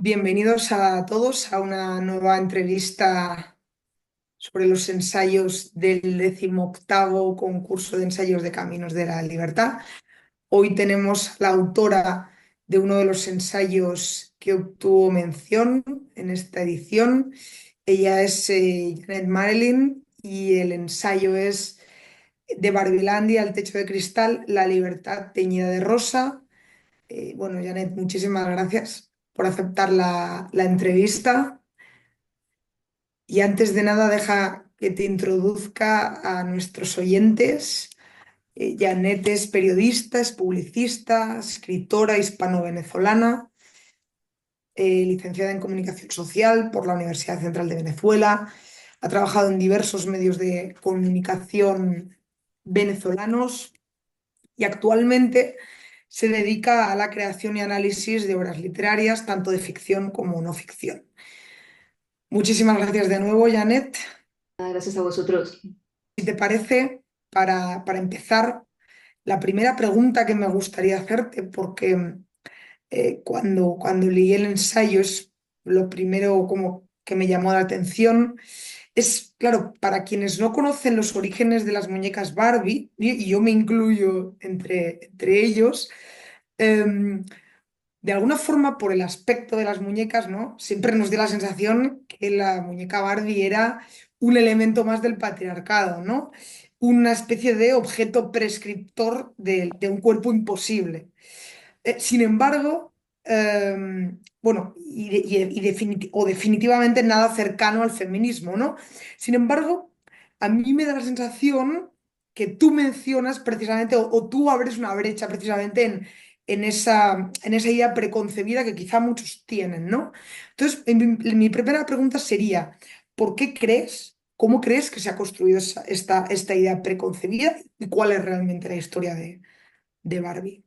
Bienvenidos a todos a una nueva entrevista sobre los ensayos del 18º concurso de ensayos de Caminos de la Libertad. Hoy tenemos a la autora de uno de los ensayos que obtuvo mención en esta edición. Ella es Janet Marilyn y el ensayo es De Barbilandia al techo de cristal, la libertad teñida de rosa. Bueno, Janet, muchísimas gracias por aceptar la entrevista. Y antes de nada, deja que te introduzca a nuestros oyentes. Janet es periodista, es publicista, escritora hispano-venezolana, licenciada en Comunicación Social por la Universidad Central de Venezuela. Ha trabajado en diversos medios de comunicación venezolanos y actualmente se dedica a la creación y análisis de obras literarias, tanto de ficción como no ficción. Muchísimas gracias de nuevo, Janet. Gracias a vosotros. Si te parece, para empezar, la primera pregunta que me gustaría hacerte, porque cuando leí el ensayo es lo primero como que me llamó la atención, es, claro, para quienes no conocen los orígenes de las muñecas Barbie, y yo me incluyo entre ellos, em, de alguna forma, por el aspecto de las muñecas, ¿no? Siempre nos dio la sensación que la muñeca Barbie era un elemento más del patriarcado, ¿no? Una especie de objeto prescriptor de un cuerpo imposible. Sin embargo, bueno, o definitivamente nada cercano al feminismo, ¿no? Sin embargo, a mí me da la sensación que tú mencionas precisamente, o tú abres una brecha precisamente en esa idea preconcebida que quizá muchos tienen, ¿no? Entonces, mi primera pregunta sería, ¿por qué crees, cómo crees que se ha construido esta idea preconcebida y cuál es realmente la historia de Barbie?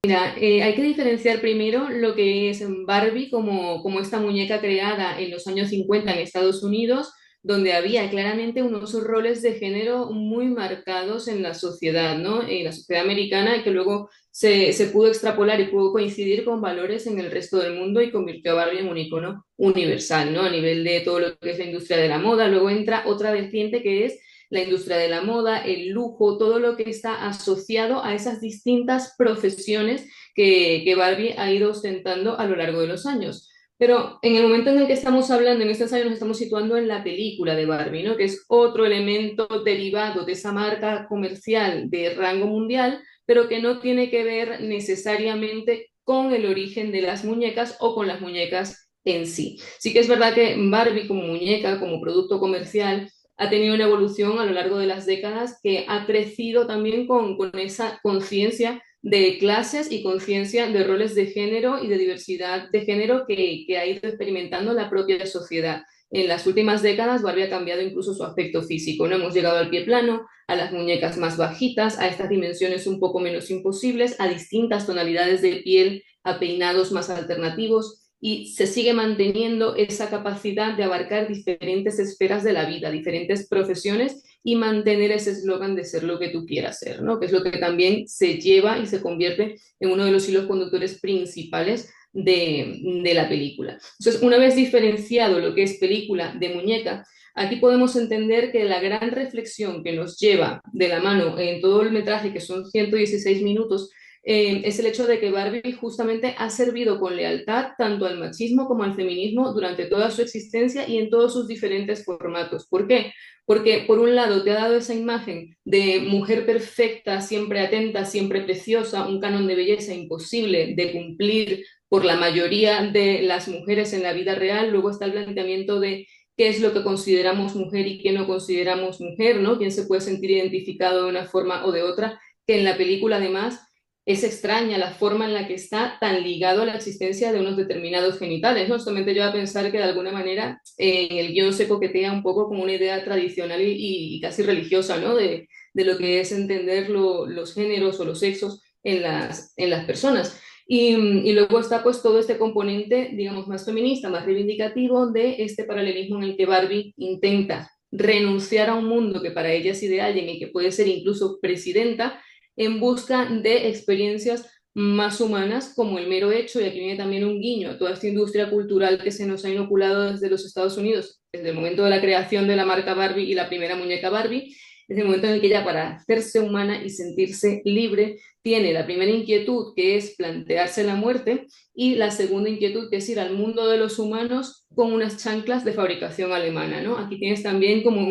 Hay que diferenciar primero lo que es Barbie como esta muñeca creada en los años 50 en Estados Unidos, donde había claramente unos roles de género muy marcados en la sociedad, ¿no? En la sociedad americana, y que luego se pudo extrapolar y pudo coincidir con valores en el resto del mundo y convirtió a Barbie en un icono universal, ¿no? A nivel de todo lo que es la industria de la moda. Luego entra otra vertiente que es la industria de la moda, el lujo, todo lo que está asociado a esas distintas profesiones que Barbie ha ido ostentando a lo largo de los años. Pero en el momento en el que estamos hablando, en este ensayo, nos estamos situando en la película de Barbie, ¿no? Que es otro elemento derivado de esa marca comercial de rango mundial, pero que no tiene que ver necesariamente con el origen de las muñecas o con las muñecas en sí. Sí que es verdad que Barbie como muñeca, como producto comercial, ha tenido una evolución a lo largo de las décadas que ha crecido también con esa conciencia de clases y conciencia de roles de género y de diversidad de género que ha ido experimentando la propia sociedad. En las últimas décadas, Barbie ha cambiado incluso su aspecto físico. No hemos llegado al pie plano, a las muñecas más bajitas, a estas dimensiones un poco menos imposibles, a distintas tonalidades de piel, a peinados más alternativos, y se sigue manteniendo esa capacidad de abarcar diferentes esferas de la vida, diferentes profesiones y mantener ese eslogan de ser lo que tú quieras ser, ¿no? Que es lo que también se lleva y se convierte en uno de los hilos conductores principales de la película. Entonces, una vez diferenciado lo que es película de muñeca, aquí podemos entender que la gran reflexión que nos lleva de la mano en todo el metraje, que son 116 minutos, es el hecho de que Barbie justamente ha servido con lealtad tanto al machismo como al feminismo durante toda su existencia y en todos sus diferentes formatos. ¿Por qué? Porque por un lado te ha dado esa imagen de mujer perfecta, siempre atenta, siempre preciosa, un canon de belleza imposible de cumplir por la mayoría de las mujeres en la vida real. Luego está el planteamiento de qué es lo que consideramos mujer y qué no consideramos mujer, ¿no? Quién se puede sentir identificado de una forma o de otra, que en la película además es extraña la forma en la que está tan ligado a la existencia de unos determinados genitales, ¿no? Solamente yo a pensar que de alguna manera en el guión se coquetea un poco como una idea tradicional y casi religiosa, ¿no? De lo que es entender los géneros o los sexos en las personas. Y luego está pues todo este componente, digamos, más feminista, más reivindicativo de este paralelismo en el que Barbie intenta renunciar a un mundo que para ella es ideal y en el que puede ser incluso presidenta en busca de experiencias más humanas, como el mero hecho, y aquí viene también un guiño a toda esta industria cultural que se nos ha inoculado desde los Estados Unidos, desde el momento de la creación de la marca Barbie y la primera muñeca Barbie, desde el momento en el que ella, para hacerse humana y sentirse libre, tiene la primera inquietud, que es plantearse la muerte, y la segunda inquietud, que es ir al mundo de los humanos con unas chanclas de fabricación alemana, ¿no? Aquí tienes también como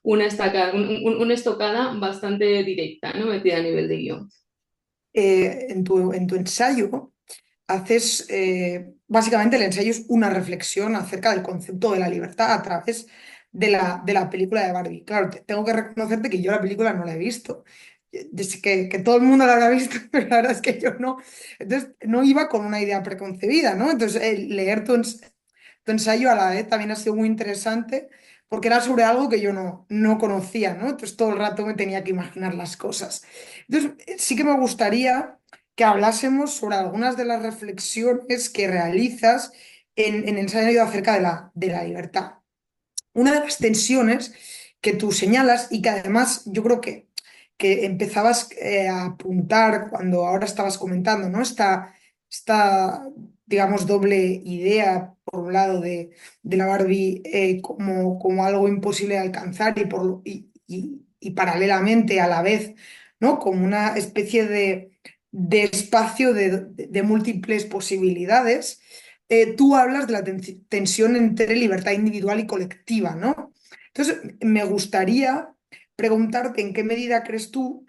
una estocada bastante directa, ¿no? Metida a nivel de guión. En tu ensayo haces, básicamente el ensayo es una reflexión acerca del concepto de la libertad a través de la película de Barbie. Claro, tengo que reconocerte que yo la película no la he visto. Desde que todo el mundo la habrá visto, pero la verdad es que yo no. Entonces, no iba con una idea preconcebida, ¿no? Entonces, leer tu ensayo a la vez también ha sido muy interesante porque era sobre algo que yo no conocía, ¿no? Entonces, todo el rato me tenía que imaginar las cosas. Entonces, sí que me gustaría que hablásemos sobre algunas de las reflexiones que realizas en el ensayo acerca de la libertad. Una de las tensiones que tú señalas y que además yo creo que empezabas a apuntar cuando ahora estabas comentando, ¿no? Esta, digamos, doble idea, por un lado, de la Barbie como algo imposible de alcanzar y paralelamente a la vez, ¿no? Como una especie de espacio de múltiples posibilidades. Tú hablas de la tensión entre libertad individual y colectiva, ¿no? Entonces, me gustaría preguntarte en qué medida crees tú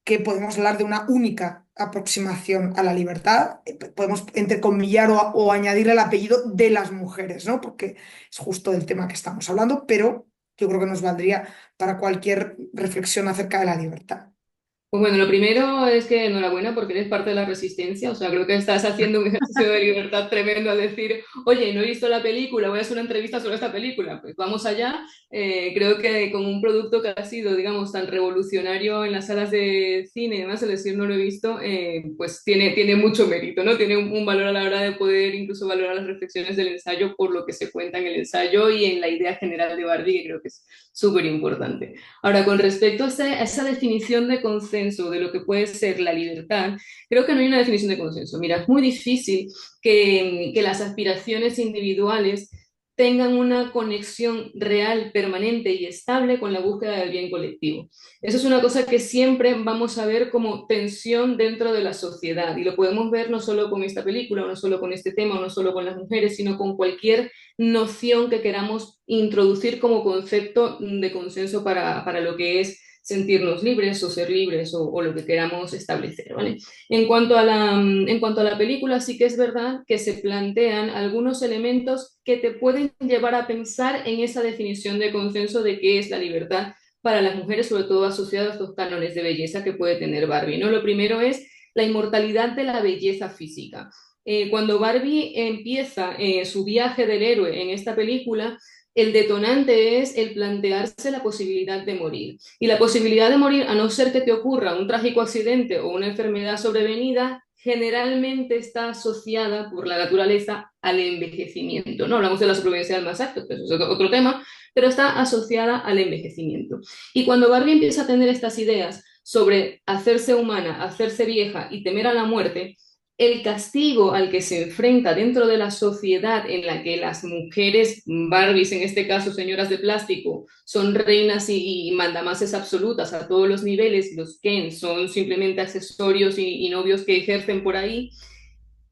que podemos hablar de una única aproximación a la libertad. Podemos entrecomillar o añadir el apellido de las mujeres, ¿no? Porque es justo del tema que estamos hablando, pero yo creo que nos valdría para cualquier reflexión acerca de la libertad. Pues bueno, lo primero es que enhorabuena porque eres parte de la resistencia, o sea, creo que estás haciendo un ejercicio de libertad tremendo al decir, oye, no he visto la película, voy a hacer una entrevista sobre esta película, pues vamos allá. Creo que con un producto que ha sido, digamos, tan revolucionario en las salas de cine, además el decir no lo he visto, pues tiene mucho mérito, ¿no? Tiene un valor a la hora de poder incluso valorar las reflexiones del ensayo por lo que se cuenta en el ensayo y en la idea general de Barbie, que creo que es súper importante. Ahora, con respecto a esa definición de consenso de lo que puede ser la libertad, creo que no hay una definición de consenso. Mira, es muy difícil que las aspiraciones individuales tengan una conexión real, permanente y estable con la búsqueda del bien colectivo. Eso es una cosa que siempre vamos a ver como tensión dentro de la sociedad y lo podemos ver no solo con esta película, no solo con este tema, no solo con las mujeres, sino con cualquier noción que queramos introducir como concepto de consenso para lo que es sentirnos libres o ser libres o lo que queramos establecer, ¿vale? En cuanto a la película, sí que es verdad que se plantean algunos elementos que te pueden llevar a pensar en esa definición de consenso de qué es la libertad para las mujeres, sobre todo asociados a estos cánones de belleza que puede tener Barbie, ¿no? Lo primero es la inmortalidad de la belleza física. Cuando Barbie empieza su viaje del héroe en esta película, el detonante es el plantearse la posibilidad de morir. Y la posibilidad de morir, a no ser que te ocurra un trágico accidente o una enfermedad sobrevenida, generalmente está asociada por la naturaleza al envejecimiento. No hablamos de la supervivencia del más apto, que eso es otro tema, pero está asociada al envejecimiento. Y cuando Barbie empieza a tener estas ideas sobre hacerse humana, hacerse vieja y temer a la muerte, el castigo al que se enfrenta dentro de la sociedad en la que las mujeres Barbies, en este caso señoras de plástico, son reinas y mandamases absolutas a todos los niveles, los Ken son simplemente accesorios y novios que ejercen por ahí,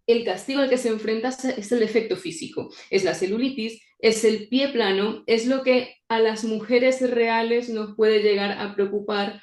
el castigo al que se enfrenta es el efecto físico, es la celulitis, es el pie plano, es lo que a las mujeres reales nos puede llegar a preocupar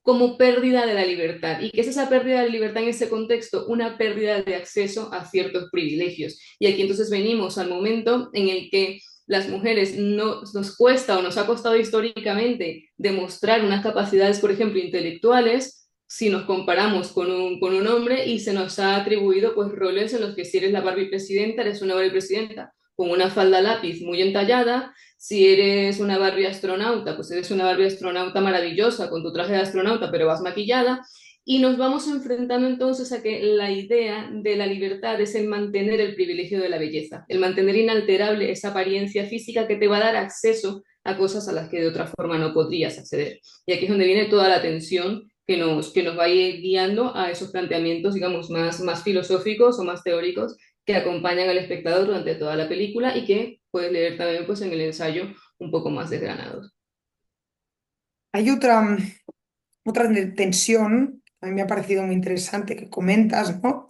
como pérdida de la libertad. ¿Y qué es esa pérdida de libertad en ese contexto? Una pérdida de acceso a ciertos privilegios. Y aquí entonces venimos al momento en el que las mujeres nos cuesta o nos ha costado históricamente demostrar unas capacidades, por ejemplo, intelectuales, si nos comparamos con un hombre y se nos ha atribuido pues roles en los que si eres la Barbie presidenta, eres una Barbie presidenta con una falda lápiz muy entallada, si eres una Barbie astronauta, pues eres una Barbie astronauta maravillosa con tu traje de astronauta, pero vas maquillada. Y nos vamos enfrentando entonces a que la idea de la libertad es el mantener el privilegio de la belleza, el mantener inalterable esa apariencia física que te va a dar acceso a cosas a las que de otra forma no podrías acceder. Y aquí es donde viene toda la tensión que nos vaya guiando a esos planteamientos, digamos, más filosóficos o más teóricos que acompañan al espectador durante toda la película y que puedes leer también pues, en el ensayo un poco más desgranados. Hay otra tensión, a mí me ha parecido muy interesante que comentas, ¿no?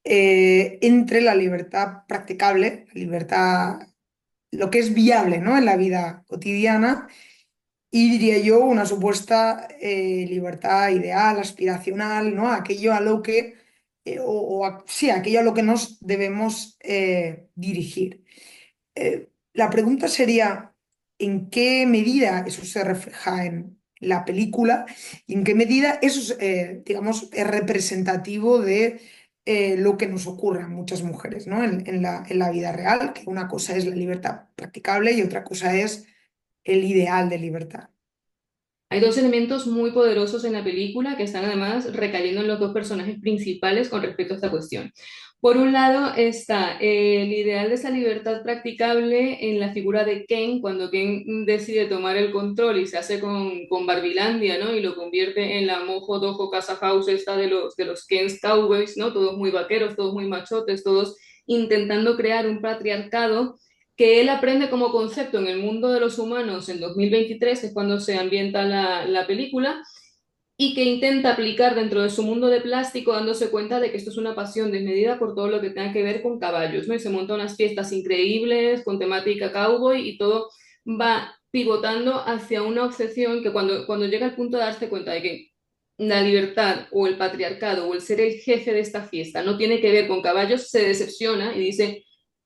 Entre la libertad practicable, la libertad, lo que es viable, ¿no? En la vida cotidiana y diría yo una supuesta libertad ideal, aspiracional, ¿no? Aquello a lo que, sí, aquello a lo que nos debemos dirigir. La pregunta sería, ¿en qué medida eso se refleja en la película y en qué medida eso es, digamos, es representativo de lo que nos ocurre a muchas mujeres, ¿no? En la vida real, que una cosa es la libertad practicable y otra cosa es el ideal de libertad. Hay dos elementos muy poderosos en la película que están además recayendo en los dos personajes principales con respecto a esta cuestión. Por un lado está el ideal de esa libertad practicable en la figura de Ken, cuando Ken decide tomar el control y se hace con Barbilandia, ¿no? Y lo convierte en la Mojo Dojo Casa House esta de los Kens Cowboys, ¿no? Todos muy vaqueros, todos muy machotes, todos intentando crear un patriarcado que él aprende como concepto en el mundo de los humanos en 2023, que es cuando se ambienta la película, y que intenta aplicar dentro de su mundo de plástico, dándose cuenta de que esto es una pasión desmedida por todo lo que tenga que ver con caballos, ¿no? Y se monta unas fiestas increíbles con temática cowboy y todo va pivotando hacia una obsesión que cuando llega al punto de darse cuenta de que la libertad o el patriarcado o el ser el jefe de esta fiesta no tiene que ver con caballos, se decepciona y dice,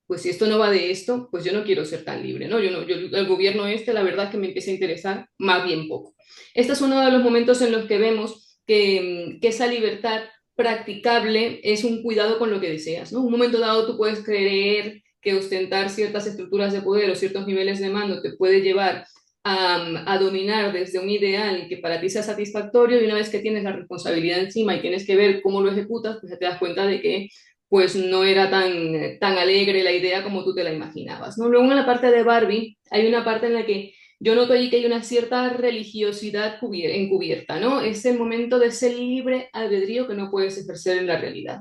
pues si esto no va de esto, pues yo no quiero ser tan libre, ¿no? El gobierno este, la verdad es que me empieza a interesar más bien poco. Este es uno de los momentos en los que vemos que esa libertad practicable es un cuidado con lo que deseas, ¿no? Un momento dado tú puedes creer que ostentar ciertas estructuras de poder o ciertos niveles de mando te puede llevar a dominar desde un ideal que para ti sea satisfactorio y una vez que tienes la responsabilidad encima y tienes que ver cómo lo ejecutas, pues te das cuenta de que pues no era tan alegre la idea como tú te la imaginabas, ¿no? Luego en la parte de Barbie hay una parte en la que yo noto ahí que hay una cierta religiosidad encubierta, ¿no? Es el momento de ser libre albedrío que no puedes ejercer en la realidad.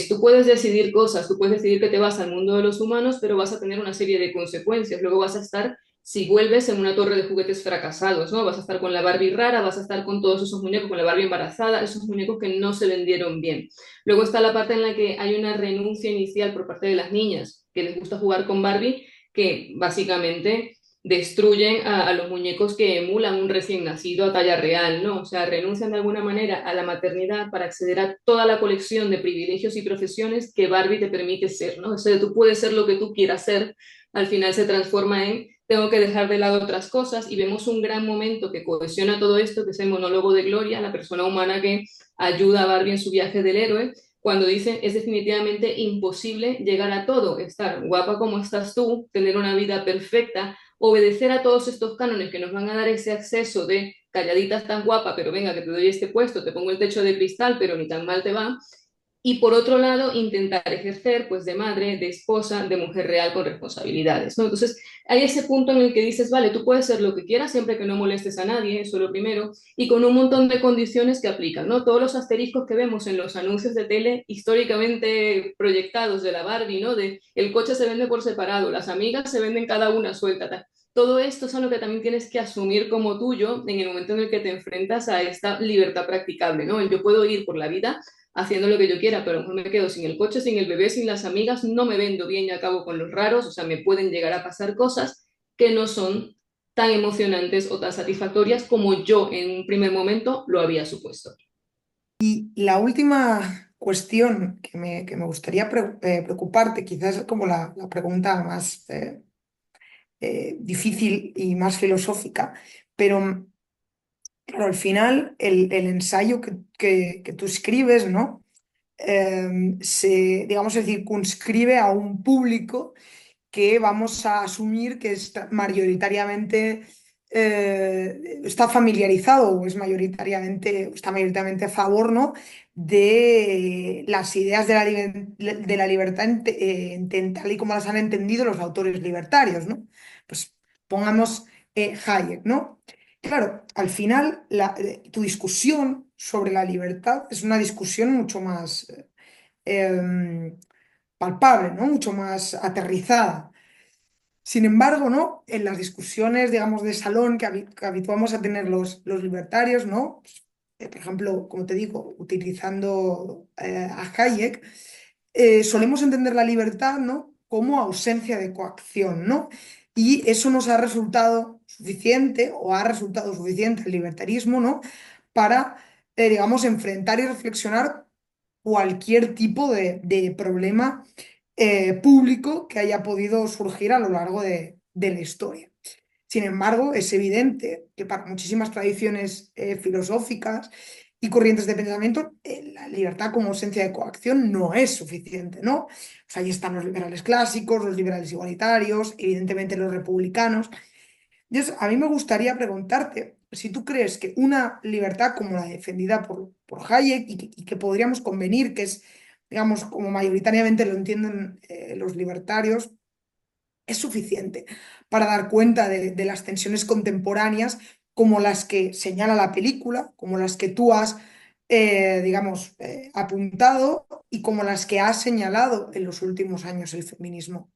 Tú puedes decidir cosas, tú puedes decidir que te vas al mundo de los humanos, pero vas a tener una serie de consecuencias. Luego vas a estar, si vuelves, en una torre de juguetes fracasados, ¿no? Vas a estar con la Barbie rara, vas a estar con todos esos muñecos, con la Barbie embarazada, esos muñecos que no se vendieron bien. Luego está la parte en la que hay una renuncia inicial por parte de las niñas que les gusta jugar con Barbie, que básicamente destruyen a los muñecos que emulan un recién nacido a talla real, ¿no? O sea, renuncian de alguna manera a la maternidad para acceder a toda la colección de privilegios y profesiones que Barbie te permite ser, ¿no? O sea, tú puedes ser lo que tú quieras ser, al final se transforma en tengo que dejar de lado otras cosas y vemos un gran momento que cohesiona todo esto, que es el monólogo de Gloria, la persona humana que ayuda a Barbie en su viaje del héroe, cuando dice es definitivamente imposible llegar a todo, estar guapa como estás tú, tener una vida perfecta, obedecer a todos estos cánones que nos van a dar ese acceso de calladitas tan guapa, pero venga, que te doy este puesto, te pongo el techo de cristal, pero ni tan mal te va. Y por otro lado, intentar ejercer pues de madre, de esposa, de mujer real con responsabilidades, ¿no? Entonces, hay ese punto en el que dices, vale, tú puedes ser lo que quieras siempre que no molestes a nadie, eso es lo primero, y con un montón de condiciones que aplican, ¿no? Todos los asteriscos que vemos en los anuncios de tele históricamente proyectados de la Barbie, ¿no? De el coche se vende por separado, las amigas se venden cada una suelta, tal. Todo esto es algo que también tienes que asumir como tuyo en el momento en el que te enfrentas a esta libertad practicable, ¿no? Yo puedo ir por la vida haciendo lo que yo quiera, pero a lo mejor me quedo sin el coche, sin el bebé, sin las amigas, no me vendo bien y acabo con los raros, o sea, me pueden llegar a pasar cosas que no son tan emocionantes o tan satisfactorias como yo en un primer momento lo había supuesto. Y la última cuestión que me gustaría preocuparte, quizás es como la pregunta más difícil y más filosófica, pero claro, al final el ensayo que tú escribes, ¿no? Digamos, se circunscribe a un público que vamos a asumir que está familiarizado o está mayoritariamente a favor, ¿no? De las ideas de la libertad tal y como las han entendido los autores libertarios, ¿no? Pues pongamos Hayek, ¿no? Claro, al final tu discusión sobre la libertad es una discusión mucho más em, palpable, ¿no? Mucho más aterrizada. Sin embargo, ¿no? En las discusiones, digamos, de salón que habituamos a tener los libertarios, ¿no? Pues, por ejemplo, como te digo, utilizando a Hayek, solemos entender la libertad, ¿no? Como ausencia de coacción, ¿no? Y eso nos ha resultado suficiente o ha resultado suficiente el libertarismo, ¿no? Para, digamos, enfrentar y reflexionar cualquier tipo de problema público que haya podido surgir a lo largo de la historia. Sin embargo, es evidente que para muchísimas tradiciones filosóficas y corrientes de pensamiento, la libertad como ausencia de coacción no es suficiente, ¿no? Pues ahí están los liberales clásicos, los liberales igualitarios, evidentemente los republicanos. Entonces, a mí me gustaría preguntarte si tú crees que una libertad como la defendida por Hayek y que podríamos convenir que es, digamos, como mayoritariamente lo entienden los libertarios, es suficiente para dar cuenta de las tensiones contemporáneas como las que señala la película, como las que tú has, digamos, apuntado y como las que has señalado en los últimos años el feminismo.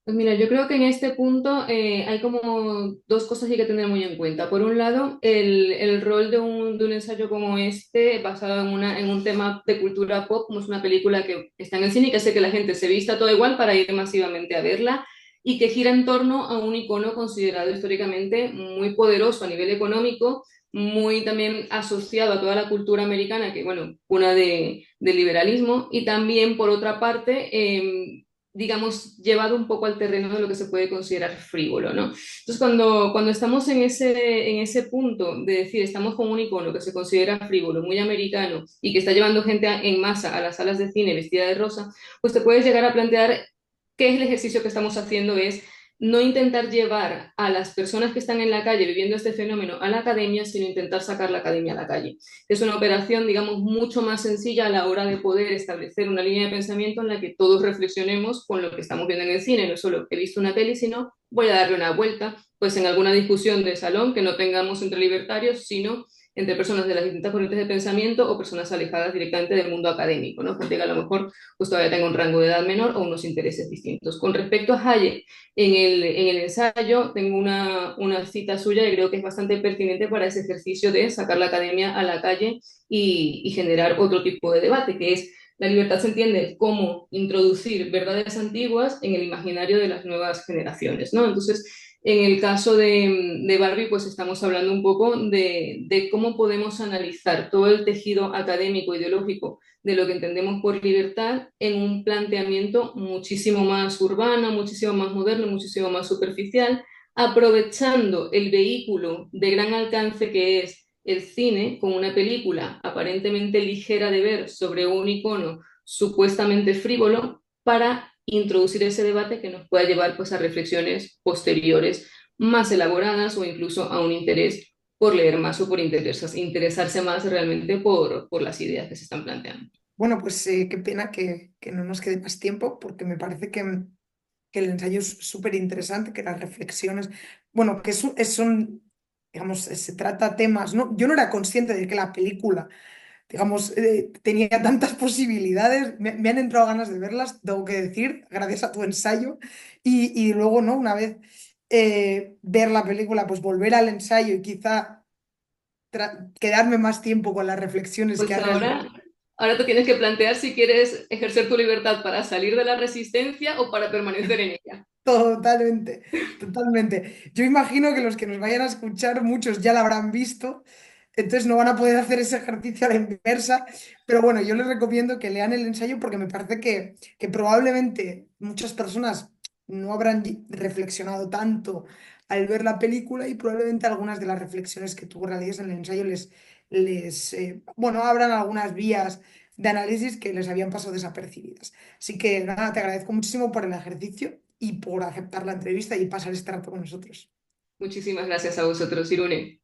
Pues mira, yo creo que en este punto hay como dos cosas que hay que tener muy en cuenta. Por un lado, el rol de un ensayo como este, basado en un tema de cultura pop, como es una película que está en el cine y que hace que la gente se vista todo igual para ir masivamente a verla y que gira en torno a un icono considerado históricamente muy poderoso a nivel económico, muy también asociado a toda la cultura americana, que bueno, una de liberalismo, y también por otra parte, digamos, llevado un poco al terreno de lo que se puede considerar frívolo, ¿no? Entonces, cuando estamos en ese punto de decir, estamos con un icono que se considera frívolo, muy americano, y que está llevando gente en masa a las salas de cine vestida de rosa, pues te puedes llegar a plantear qué es el ejercicio que estamos haciendo es no intentar llevar a las personas que están en la calle viviendo este fenómeno a la academia, sino intentar sacar la academia a la calle. Es una operación, digamos, mucho más sencilla a la hora de poder establecer una línea de pensamiento en la que todos reflexionemos con lo que estamos viendo en el cine, no solo he visto una peli, sino voy a darle una vuelta, pues en alguna discusión de salón que no tengamos entre libertarios, sino entre personas de las distintas corrientes de pensamiento o personas alejadas directamente del mundo académico, ¿no? Gente que a lo mejor pues todavía tenga un rango de edad menor o unos intereses distintos. Con respecto a Hayek, en el ensayo tengo una cita suya que creo que es bastante pertinente para ese ejercicio de sacar la academia a la calle y generar otro tipo de debate, que es la libertad se entiende como introducir verdades antiguas en el imaginario de las nuevas generaciones, ¿no? Entonces, en el caso de Barbie, pues estamos hablando un poco de cómo podemos analizar todo el tejido académico, ideológico de lo que entendemos por libertad en un planteamiento muchísimo más urbano, muchísimo más moderno, muchísimo más superficial, aprovechando el vehículo de gran alcance que es el cine, con una película aparentemente ligera de ver sobre un icono supuestamente frívolo, para introducir ese debate que nos pueda llevar pues, a reflexiones posteriores más elaboradas o incluso a un interés por leer más o por interesarse más realmente por las ideas que se están planteando. Bueno, pues qué pena que no nos quede más tiempo porque me parece que el ensayo es súper interesante, que las reflexiones, bueno, que son, digamos, se trata temas, ¿no? Yo no era consciente de que la película, digamos, tenía tantas posibilidades, me han entrado ganas de verlas, tengo que decir, gracias a tu ensayo, y luego, ¿no? Una vez ver la película, pues volver al ensayo y quizá quedarme más tiempo con las reflexiones que Pues has realizado. ahora te tienes que plantear si quieres ejercer tu libertad para salir de la resistencia o para permanecer en ella. Totalmente, totalmente. Yo imagino que los que nos vayan a escuchar, muchos ya la habrán visto, entonces no van a poder hacer ese ejercicio a la inversa, pero bueno, yo les recomiendo que lean el ensayo porque me parece que probablemente muchas personas no habrán reflexionado tanto al ver la película y probablemente algunas de las reflexiones que tú realizas en el ensayo bueno, abran algunas vías de análisis que les habían pasado desapercibidas. Así que nada, te agradezco muchísimo por el ejercicio y por aceptar la entrevista y pasar este rato con nosotros. Muchísimas gracias a vosotros, Irune.